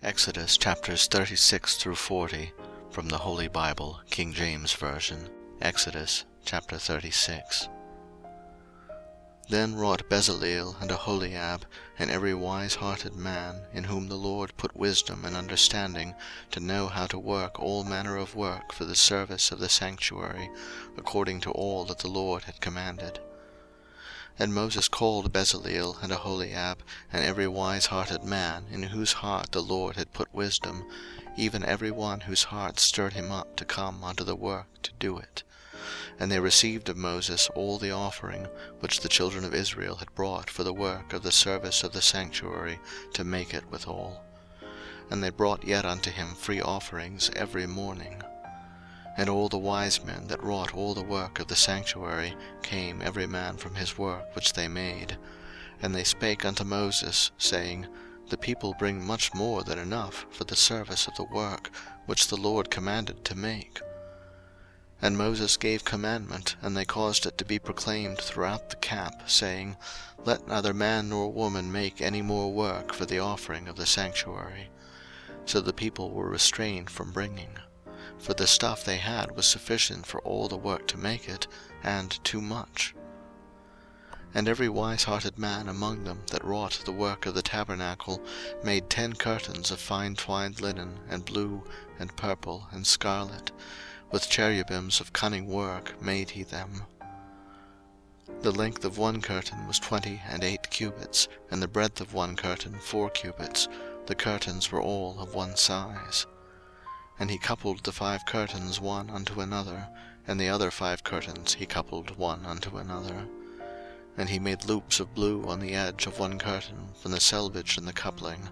Exodus chapters 36 through 40, from the Holy Bible, King James Version. Exodus chapter 36. Then wrought Bezaleel and Aholiab, and every wise-hearted man, in whom the Lord put wisdom and understanding, to know how to work all manner of work for the service of the sanctuary, according to all that the Lord had commanded. And Moses called Bezaleel and Aholiab, and every wise-hearted man, in whose heart the Lord had put wisdom, even every one whose heart stirred him up to come unto the work to do it. And they received of Moses all the offering which the children of Israel had brought for the work of the service of the sanctuary, to make it withal. And they brought yet unto him free offerings every morning. And all the wise men that wrought all the work of the sanctuary came every man from his work which they made. And they spake unto Moses, saying, The people bring much more than enough for the service of the work which the Lord commanded to make. And Moses gave commandment, and they caused it to be proclaimed throughout the camp, saying, Let neither man nor woman make any more work for the offering of the sanctuary. So the people were restrained from bringing. For the stuff they had was sufficient for all the work to make it, and too much. And every wise-hearted man among them that wrought the work of the tabernacle made 10 curtains of fine twined linen, and blue, and purple, and scarlet. With cherubims of cunning work made he them. The length of one curtain was 28 cubits, and the breadth of one curtain 4 cubits. The curtains were all of one size. And he coupled the 5 curtains one unto another, and the other 5 curtains he coupled one unto another. And he made loops of blue on the edge of one curtain from the selvage in the coupling.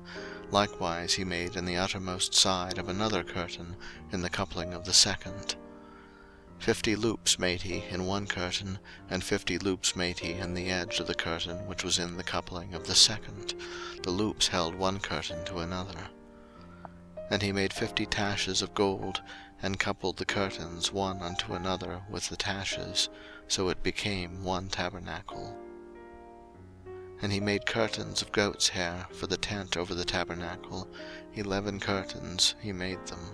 Likewise he made in the uttermost side of another curtain in the coupling of the second. 50 loops made he in one curtain, and 50 loops made he in the edge of the curtain which was in the coupling of the second. The loops held one curtain to another. And he made 50 taches of gold, and coupled the curtains one unto another with the taches, so it became one tabernacle. And he made curtains of goat's hair for the tent over the tabernacle. 11 curtains he made them.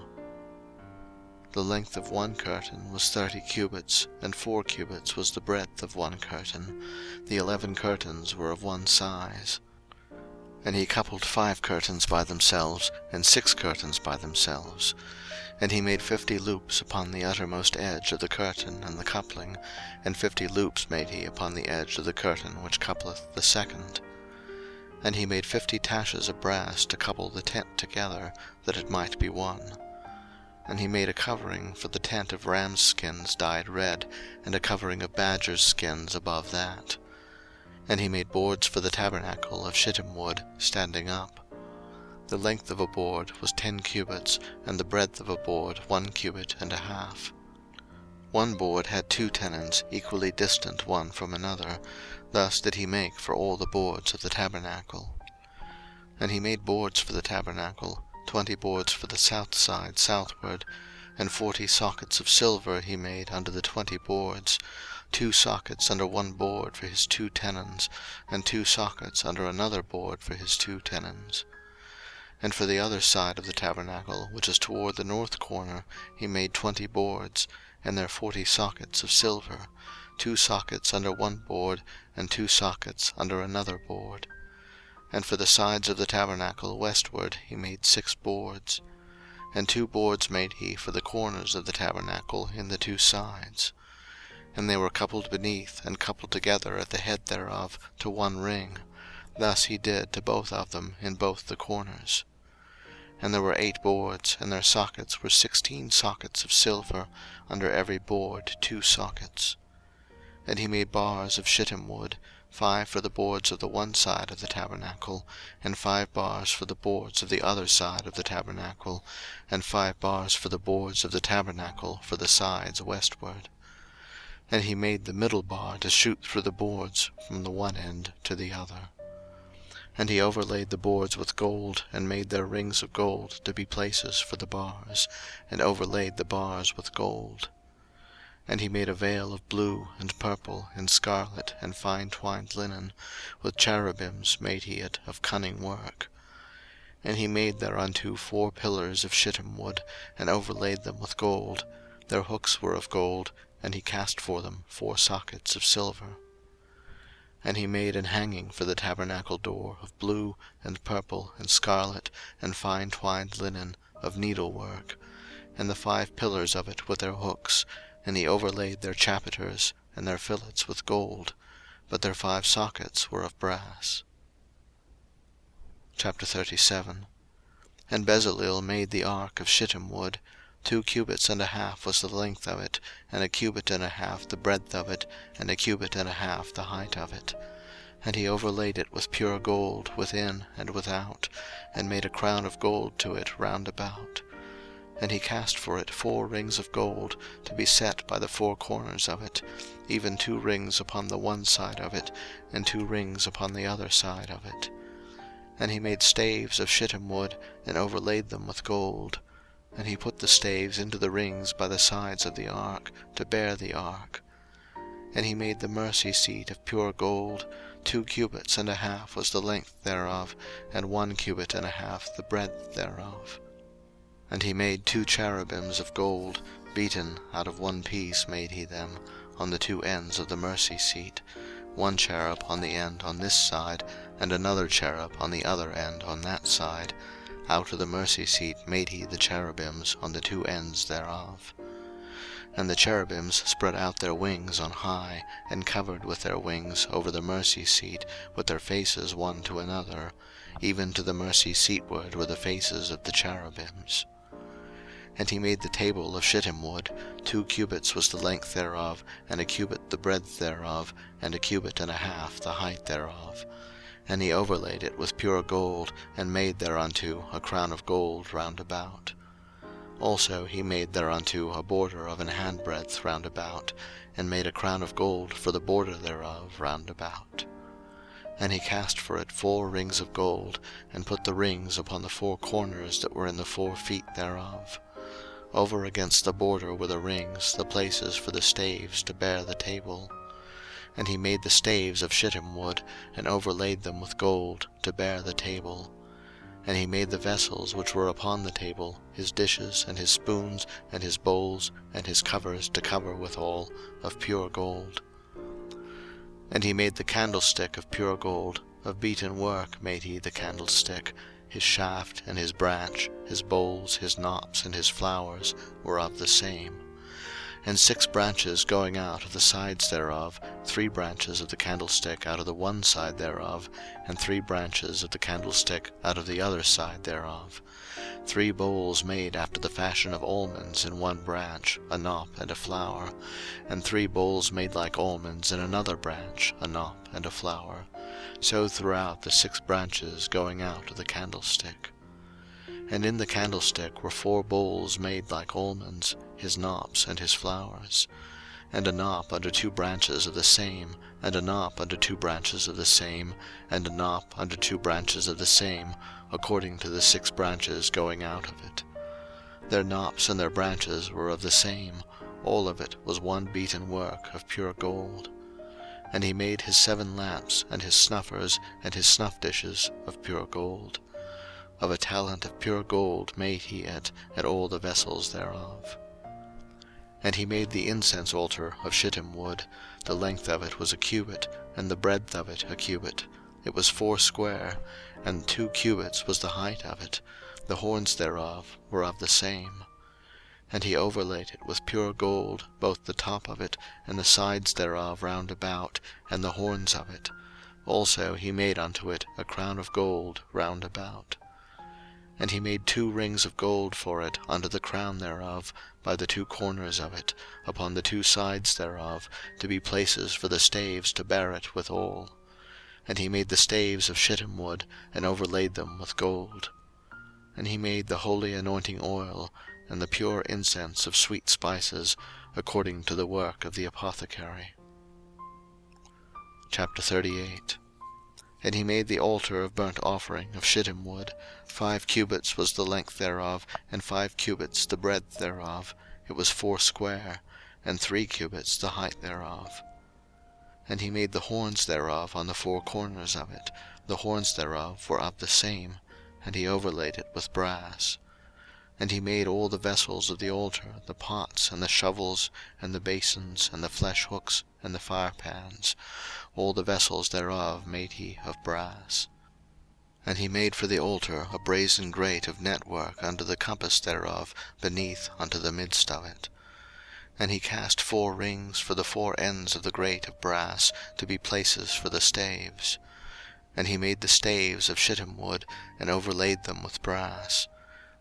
The length of one curtain was 30 cubits, and 4 cubits was the breadth of one curtain. The 11 curtains were of one size. And he coupled 5 curtains by themselves, and 6 curtains by themselves. And he made 50 loops upon the uttermost edge of the curtain and the coupling, and 50 loops made he upon the edge of the curtain which coupleth the second. And he made 50 taches of brass to couple the tent together, that it might be one. And he made a covering for the tent of rams' skins dyed red, and a covering of badgers' skins above that. And he made boards for the tabernacle of shittim wood, standing up. The length of a board was 10 cubits, and the breadth of a board 1 cubit and a half. One board had 2 tenons, equally distant one from another. Thus did he make for all the boards of the tabernacle. And he made boards for the tabernacle, 20 boards for the south side southward, and 40 sockets of silver he made under the 20 boards, 2 sockets under one board for his 2 tenons, and 2 sockets under another board for his 2 tenons. And for the other side of the tabernacle, which is toward the north corner, he made 20 boards, and their 40 sockets of silver, 2 sockets under one board, and 2 sockets under another board. And for the sides of the tabernacle westward he made 6 boards. And 2 boards made he for the corners of the tabernacle in the 2 sides. And they were coupled beneath, and coupled together at the head thereof to one ring. Thus he did to both of them in both the corners. And there were 8 boards, and their sockets were 16 sockets of silver, under every board 2 sockets. And he made bars of shittim wood, 5 for the boards of the one side of the tabernacle, and 5 bars for the boards of the other side of the tabernacle, and 5 bars for the boards of the tabernacle for the sides westward. And he made the middle bar to shoot through the boards from the one end to the other. And he overlaid the boards with gold, and made their rings of gold to be places for the bars, and overlaid the bars with gold. And he made a veil of blue, and purple, and scarlet, and fine twined linen, with cherubims made he it of cunning work. And he made thereunto 4 pillars of shittim wood, and overlaid them with gold. Their hooks were of gold, and he cast for them 4 sockets of silver. And he made an hanging for the tabernacle door of blue, and purple, and scarlet, and fine twined linen, of needlework, and the 5 pillars of it with their hooks, and he overlaid their chapiters and their fillets with gold, but their 5 sockets were of brass. Chapter 37. And Bezaleel made the ark of shittim wood. 2 cubits and a half was the length of it, and a cubit and a half the breadth of it, and a cubit and a half the height of it. And he overlaid it with pure gold within and without, and made a crown of gold to it round about. And he cast for it 4 rings of gold, to be set by the 4 corners of it, even 2 rings upon the one side of it, and 2 rings upon the other side of it. And he made staves of shittim wood, and overlaid them with gold. And he put the staves into the rings by the sides of the ark, to bear the ark. And he made the mercy seat of pure gold. 2 cubits and a half was the length thereof, and 1 cubit and a half the breadth thereof. And he made 2 cherubims of gold, beaten out of 1 piece made he them, on the 2 ends of the mercy seat, 1 cherub on the end on this side, and another cherub on the other end on that side. Out of the mercy seat made he the cherubims on the 2 ends thereof. And the cherubims spread out their wings on high, and covered with their wings over the mercy seat, with their faces one to another, even to the mercy seatward were the faces of the cherubims. And he made the table of shittim wood. 2 cubits was the length thereof, and a cubit the breadth thereof, and a cubit and a half the height thereof. And he overlaid it with pure gold, and made thereunto a crown of gold round about. Also he made thereunto a border of an handbreadth round about, and made a crown of gold for the border thereof round about. And he cast for it 4 rings of gold, and put the rings upon the 4 corners that were in the 4 feet thereof. Over against the border were the rings, the places for the staves to bear the table. And he made the staves of shittim wood, and overlaid them with gold, to bear the table. And he made the vessels which were upon the table, his dishes, and his spoons, and his bowls, and his covers to cover withal, of pure gold. And he made the candlestick of pure gold, of beaten work made he the candlestick. His shaft and his branch, his bowls, his knops, and his flowers were of the same. And 6 branches going out of the sides thereof, 3 branches of the candlestick out of the one side thereof, and 3 branches of the candlestick out of the other side thereof. 3 bowls made after the fashion of almonds in one branch, a knop and a flower, and 3 bowls made like almonds in another branch, a knop and a flower. So throughout the 6 branches going out of the candlestick. And in the candlestick were 4 bowls made like almonds, his knops and his flowers, and a knop under 2 branches of the same, and a knop under 2 branches of the same, and a knop under 2 branches of the same, according to the 6 branches going out of it. Their knops and their branches were of the same, all of it was one beaten work of pure gold. And he made his 7 lamps, and his snuffers, and his snuff dishes of pure gold. Of a talent of pure gold made he it, and all the vessels thereof. And he made the incense altar of shittim wood. The length of it was a cubit, and the breadth of it a cubit. It was 4 square, and 2 cubits was the height of it. The horns thereof were of the same. And he overlaid it with pure gold, both the top of it, and the sides thereof round about, and the horns of it. Also he made unto it a crown of gold round about. And he made 2 rings of gold for it under the crown thereof, by the 2 corners of it, upon the 2 sides thereof, to be places for the staves to bear it withal. And he made the staves of shittim wood, and overlaid them with gold. And he made the holy anointing oil, and the pure incense of sweet spices, according to the work of the apothecary. Chapter 38. And he made the altar of burnt offering of shittim wood. 5 cubits was the length thereof, and 5 cubits the breadth thereof. It was 4 square, and 3 cubits the height thereof. And he made the horns thereof on the 4 corners of it. The horns thereof were of the same. and he overlaid it with brass. And he made all the vessels of the altar, the pots, and the shovels, and the basins, and the flesh hooks, and the firepans: all the vessels thereof made he of brass. And he made for the altar a brazen grate of network under the compass thereof, beneath unto the midst of it. And he cast 4 rings for the 4 ends of the grate of brass, to be places for the staves. And he made the staves of shittim wood, and overlaid them with brass.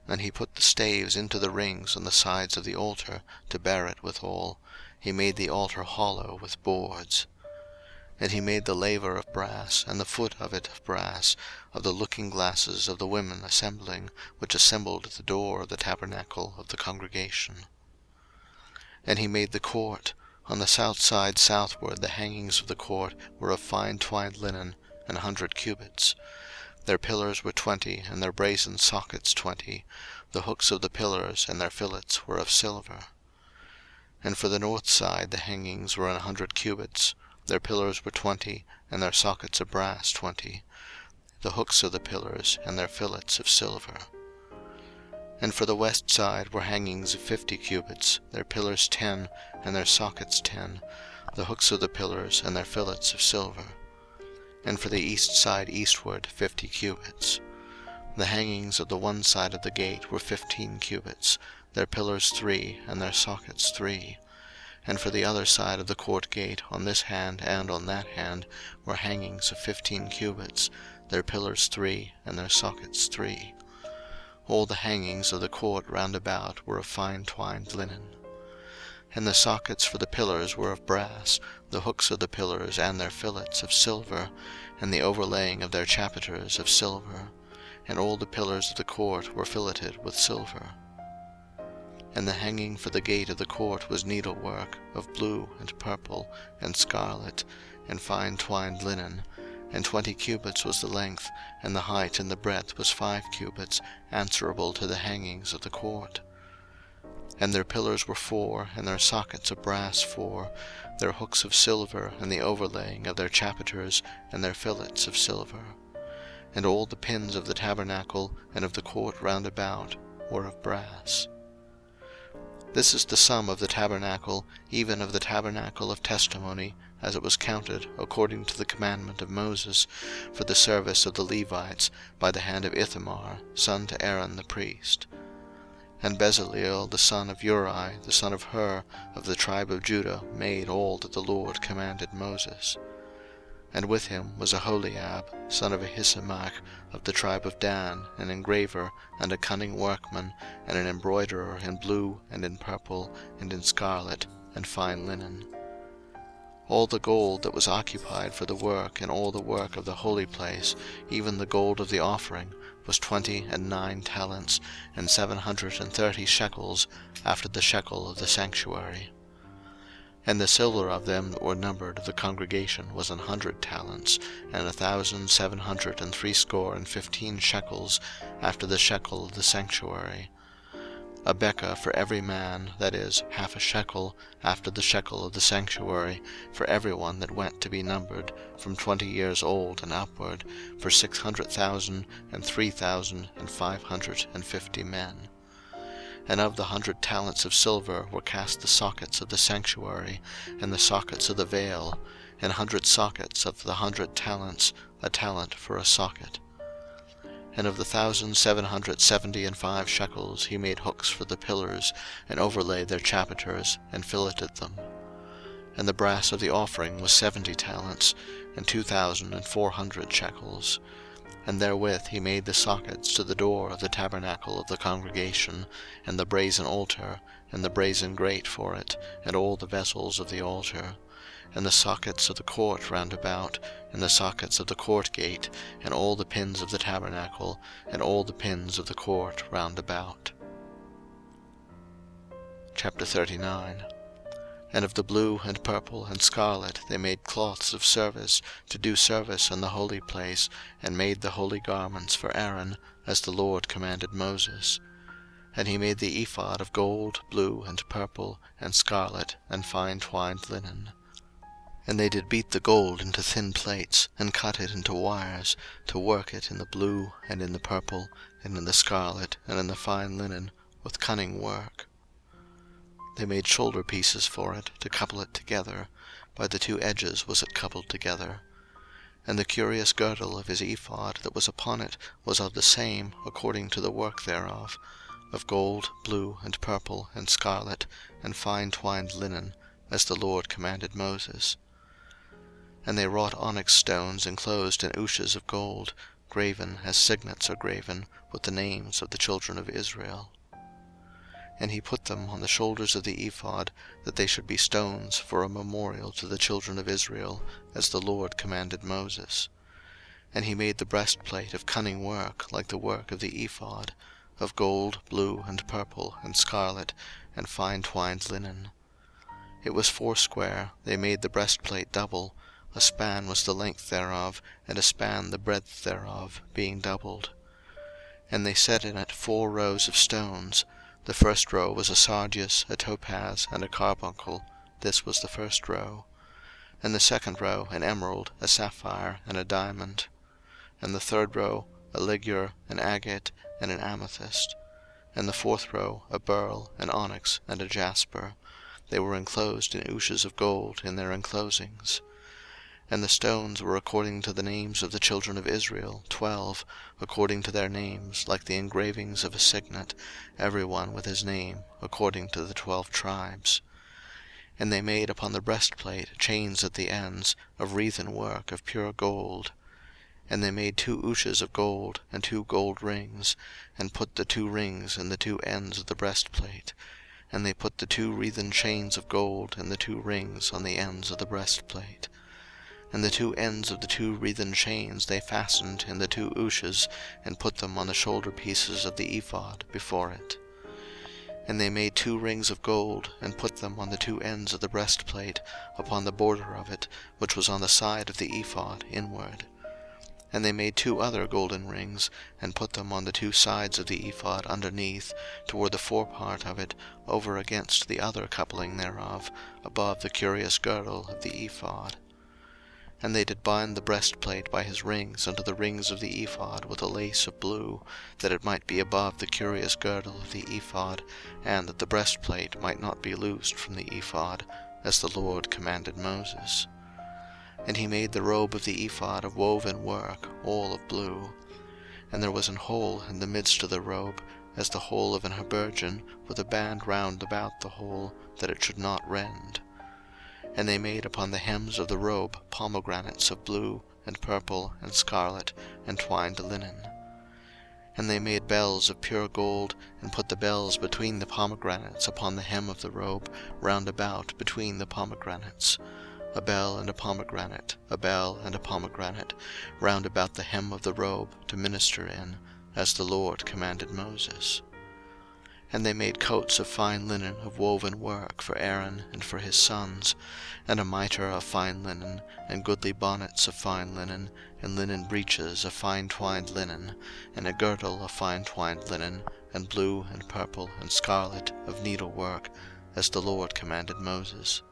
And he put the staves into the rings on the sides of the altar, to bear it withal. He made the altar hollow with boards. And he made the laver of brass, and the foot of it of brass, of the looking glasses of the women assembling, which assembled at the door of the tabernacle of the congregation. And he made the court. On the south side southward the hangings of the court were of fine twined linen, 100 cubits. Their pillars were 20, and their brazen sockets 20. The hooks of the pillars and their fillets were of silver. And for the north side the hangings were 100 cubits. Their pillars were 20, and their sockets of brass 20. The hooks of the pillars and their fillets of silver. And for the west side were hangings of 50 cubits, their pillars 10, and their sockets 10, the hooks of the pillars and their fillets of silver. And for the east side eastward 50 cubits. The hangings of the one side of the gate were 15 cubits, their pillars 3, and their sockets 3. And for the other side of the court gate, on this hand and on that hand, were hangings of 15 cubits, their pillars 3, and their sockets 3. All the hangings of the court round about were of fine twined linen. And the sockets for the pillars were of brass, the hooks of the pillars and their fillets of silver, and the overlaying of their chapiters of silver. And all the pillars of the court were filleted with silver. And the hanging for the gate of the court was needlework, of blue and purple and scarlet, and fine twined linen, and 20 cubits was the length, and the height and the breadth was 5 cubits, answerable to the hangings of the court. And their pillars were 4, and their sockets of brass 4, their hooks of silver, and the overlaying of their chapiters, and their fillets of silver. And all the pins of the tabernacle, and of the court round about, were of brass. This is the sum of the tabernacle, even of the tabernacle of testimony, as it was counted, according to the commandment of Moses, for the service of the Levites, by the hand of Ithamar, son to Aaron the priest. And Bezaleel the son of Uri, the son of Hur, of the tribe of Judah, made all that the Lord commanded Moses. And with him was Aholiab, son of Ahisamach, of the tribe of Dan, an engraver, and a cunning workman, and an embroiderer in blue, and in purple, and in scarlet, and fine linen. All the gold that was occupied for the work and all the work of the holy place, even the gold of the offering, was 29 talents, and 730 shekels, after the shekel of the sanctuary. And the silver of them that were numbered of the congregation was 100 talents, and 1,760 shekels, after the shekel of the sanctuary. A bekah for every man, that is, half a shekel, after the shekel of the sanctuary, for every one that went to be numbered, from 20 years old and upward, for 600,000 and 3,550 men. And of the 100 talents of silver were cast the sockets of the sanctuary, and the sockets of the veil, and 100 sockets of the 100 talents, a talent for a socket. And of the 1,775 shekels he made hooks for the pillars, and overlaid their chapiters, and filleted them. And the brass of the offering was 70 talents, and 2,400 shekels. And therewith he made the sockets to the door of the tabernacle of the congregation, and the brazen altar, and the brazen grate for it, and all the vessels of the altar, and the sockets of the court round about, and the sockets of the court gate, and all the pins of the tabernacle, and all the pins of the court round about. Chapter 39. And of the blue and purple and scarlet they made cloths of service, to do service in the holy place, and made the holy garments for Aaron, as the Lord commanded Moses. And he made the ephod of gold, blue, and purple, and scarlet, and fine twined linen. And they did beat the gold into thin plates, and cut it into wires, to work it in the blue, and in the purple, and in the scarlet, and in the fine linen, with cunning work. They made shoulder pieces for it, to couple it together: by the two edges was it coupled together. And the curious girdle of his ephod that was upon it was of the same, according to the work thereof, of gold, blue, and purple, and scarlet, and fine twined linen, as the Lord commanded Moses. And they wrought onyx stones enclosed in ouches of gold, graven as signets are graven, with the names of the children of Israel. And he put them on the shoulders of the ephod, that they should be stones for a memorial to the children of Israel, as the Lord commanded Moses. And he made the breastplate of cunning work, like the work of the ephod, of gold, blue, and purple, and scarlet, and fine twined linen. It was foursquare. They made the breastplate double: a span was the length thereof, and a span the breadth thereof, being doubled. And they set in it 4 rows of stones. The first row was a sardius, a topaz, and a carbuncle. This was the first row. And the second row an emerald, a sapphire, and a diamond. And the third row a ligure, an agate, and an amethyst. And the fourth row a beryl, an onyx, and a jasper. They were enclosed in ouches of gold in their enclosings. And the stones were according to the names of the children of Israel, 12, according to their names, like the engravings of a signet, every one with his name, according to the 12 tribes. And they made upon the breastplate chains at the ends, of wreathen work of pure gold. And they made 2 ouches of gold, and 2 gold rings, and put the 2 rings in the 2 ends of the breastplate. And they put the 2 wreathen chains of gold in the 2 rings on the ends of the breastplate. And the 2 ends of the 2 wreathen chains they fastened in the 2 ouches, and put them on the shoulder pieces of the ephod before it. And they made 2 rings of gold, and put them on the 2 ends of the breastplate, upon the border of it, which was on the side of the ephod inward. And they made 2 other golden rings, and put them on the 2 sides of the ephod underneath, toward the forepart of it, over against the other coupling thereof, above the curious girdle of the ephod. And they did bind the breastplate by his rings unto the rings of the ephod with a lace of blue, that it might be above the curious girdle of the ephod, and that the breastplate might not be loosed from the ephod, as the Lord commanded Moses. And he made the robe of the ephod of woven work, all of blue. And there was an hole in the midst of the robe, as the hole of an habergeon, with a band round about the hole, that it should not rend. And they made upon the hems of the robe pomegranates of blue, and purple, and scarlet, and twined linen. And they made bells of pure gold, and put the bells between the pomegranates upon the hem of the robe, round about between the pomegranates. A bell and a pomegranate, a bell and a pomegranate, round about the hem of the robe, to minister in, as the Lord commanded Moses. And they made coats of fine linen of woven work for Aaron and for his sons, and a mitre of fine linen, and goodly bonnets of fine linen, and linen breeches of fine twined linen, and a girdle of fine twined linen, and blue and purple and scarlet of needlework, as the Lord commanded Moses.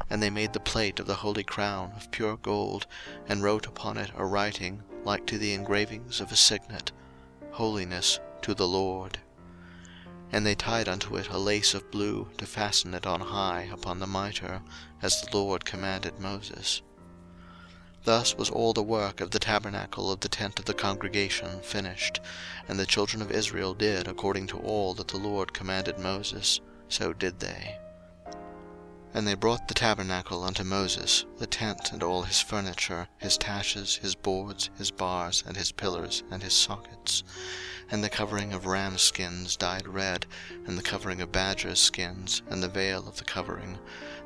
And they made the plate of the holy crown of pure gold, and wrote upon it a writing like to the engravings of a signet, Holiness to the Lord. And they tied unto it a lace of blue, to fasten it on high upon the mitre, as the Lord commanded Moses. Thus was all the work of the tabernacle of the tent of the congregation finished, and the children of Israel did according to all that the Lord commanded Moses, so did they. And they brought the tabernacle unto Moses, the tent and all his furniture, his taches, his boards, his bars, and his pillars, and his sockets, and the covering of ram skins dyed red, and the covering of badgers' skins, and the veil of the covering,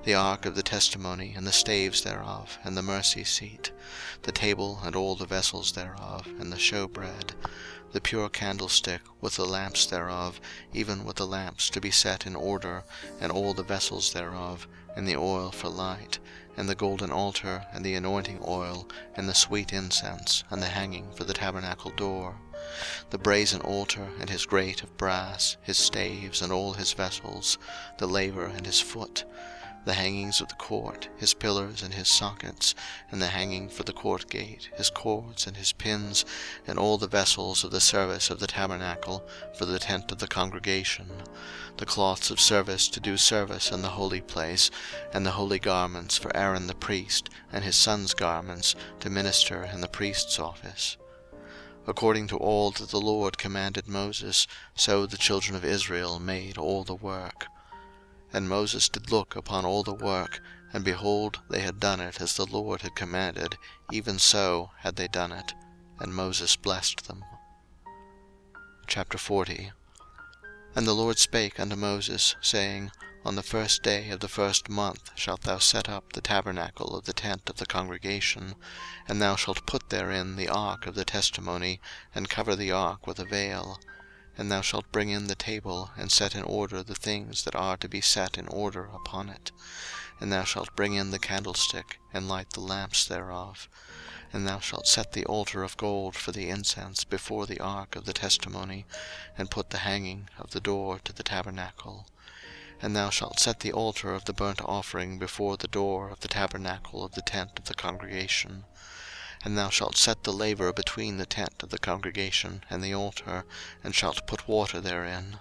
the ark of the testimony, and the staves thereof, and the mercy seat, the table and all the vessels thereof, and the showbread, the pure candlestick with the lamps thereof, even with the lamps to be set in order, and all the vessels thereof, and the oil for light, and the golden altar, and the anointing oil, and the sweet incense, and the hanging for the tabernacle door, the brazen altar, and his grate of brass, his staves, and all his vessels, the laver and his foot, the hangings of the court, his pillars and his sockets, and the hanging for the court gate, his cords and his pins, and all the vessels of the service of the tabernacle for the tent of the congregation, the cloths of service to do service in the holy place, and the holy garments for Aaron the priest, and his sons' garments to minister in the priest's office. According to all that the Lord commanded Moses, so the children of Israel made all the work. And Moses did look upon all the work, and behold, they had done it as the Lord had commanded, even so had they done it. And Moses blessed them. Chapter 40. And the Lord spake unto Moses, saying, On the 1st day of the 1st month shalt thou set up the tabernacle of the tent of the congregation, and thou shalt put therein the ark of the testimony, and cover the ark with a veil. And thou shalt bring in the table, and set in order the things that are to be set in order upon it. And thou shalt bring in the candlestick, and light the lamps thereof. And thou shalt set the altar of gold for the incense before the ark of the testimony, and put the hanging of the door to the tabernacle. And thou shalt set the altar of the burnt offering before the door of the tabernacle of the tent of the congregation. And thou shalt set the laver between the tent of the congregation and the altar, and shalt put water therein.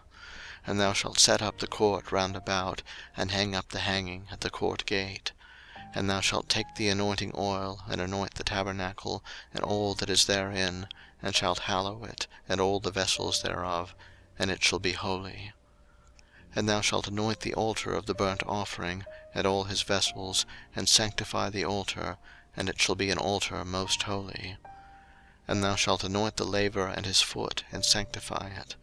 And thou shalt set up the court round about, and hang up the hanging at the court gate. And thou shalt take the anointing oil, and anoint the tabernacle, and all that is therein, and shalt hallow it, and all the vessels thereof, and it shall be holy. And thou shalt anoint the altar of the burnt offering, and all his vessels, and sanctify the altar, and it shall be an altar most holy. And thou shalt anoint the laver and his foot, and sanctify it.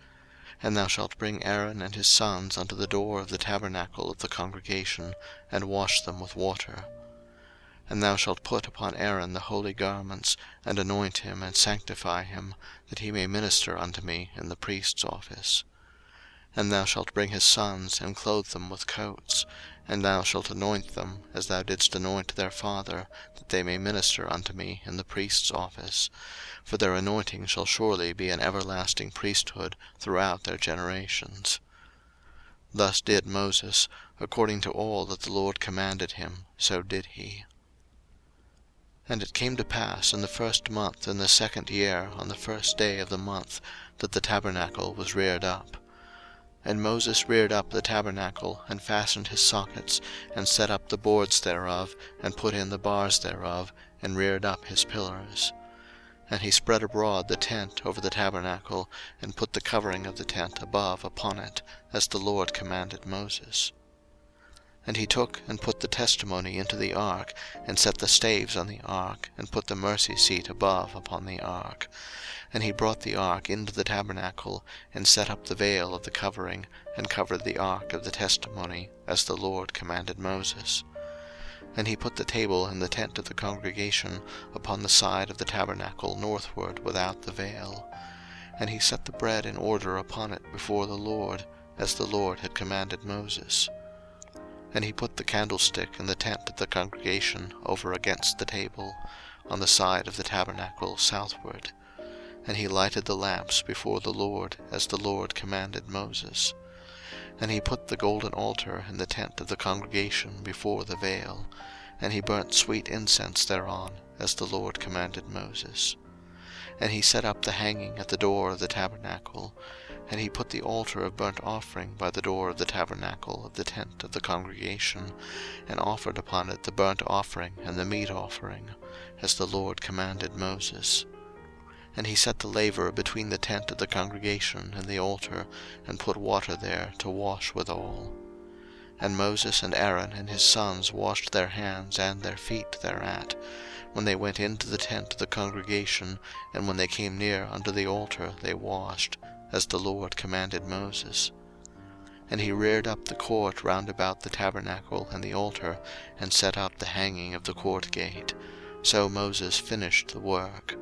And thou shalt bring Aaron and his sons unto the door of the tabernacle of the congregation, and wash them with water. And thou shalt put upon Aaron the holy garments, and anoint him, and sanctify him, that he may minister unto me in the priest's office. And thou shalt bring his sons, and clothe them with coats, and thou shalt anoint them, as thou didst anoint their father, that they may minister unto me in the priest's office. For their anointing shall surely be an everlasting priesthood throughout their generations. Thus did Moses, according to all that the Lord commanded him, so did he. And it came to pass in the 1st month in the 2nd year, on the 1st day of the month, that the tabernacle was reared up. And Moses reared up the tabernacle, and fastened his sockets, and set up the boards thereof, and put in the bars thereof, and reared up his pillars. And he spread abroad the tent over the tabernacle, and put the covering of the tent above upon it, as the Lord commanded Moses. And he took and put the testimony into the ark, and set the staves on the ark, and put the mercy seat above upon the ark. And he brought the ark into the tabernacle, and set up the veil of the covering, and covered the ark of the testimony, as the Lord commanded Moses. And he put the table in the tent of the congregation upon the side of the tabernacle northward without the veil. And he set the bread in order upon it before the Lord, as the Lord had commanded Moses. And he put the candlestick in the tent of the congregation over against the table, on the side of the tabernacle southward. And he lighted the lamps before the Lord, as the Lord commanded Moses. And he put the golden altar in the tent of the congregation before the veil, and he burnt sweet incense thereon, as the Lord commanded Moses. And he set up the hanging at the door of the tabernacle, and he put the altar of burnt offering by the door of the tabernacle of the tent of the congregation, and offered upon it the burnt offering and the meat offering, as the Lord commanded Moses. And he set the laver between the tent of the congregation and the altar, and put water there to wash withal. And Moses and Aaron and his sons washed their hands and their feet thereat, when they went into the tent of the congregation, and when they came near unto the altar they washed, as the Lord commanded Moses. And he reared up the court round about the tabernacle and the altar, and set up the hanging of the court gate. So Moses finished the work.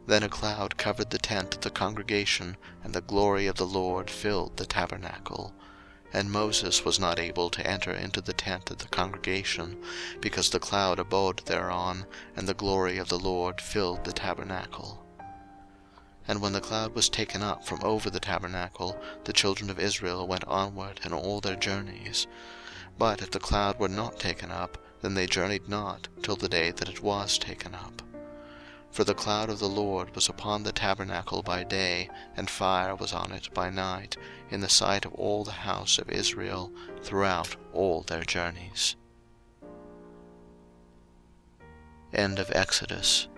Then a cloud covered the tent of the congregation, and the glory of the Lord filled the tabernacle. And Moses was not able to enter into the tent of the congregation, because the cloud abode thereon, and the glory of the Lord filled the tabernacle. And when the cloud was taken up from over the tabernacle, the children of Israel went onward in all their journeys. But if the cloud were not taken up, then they journeyed not till the day that it was taken up. For the cloud of the Lord was upon the tabernacle by day, and fire was on it by night, in the sight of all the house of Israel, throughout all their journeys. End of Exodus.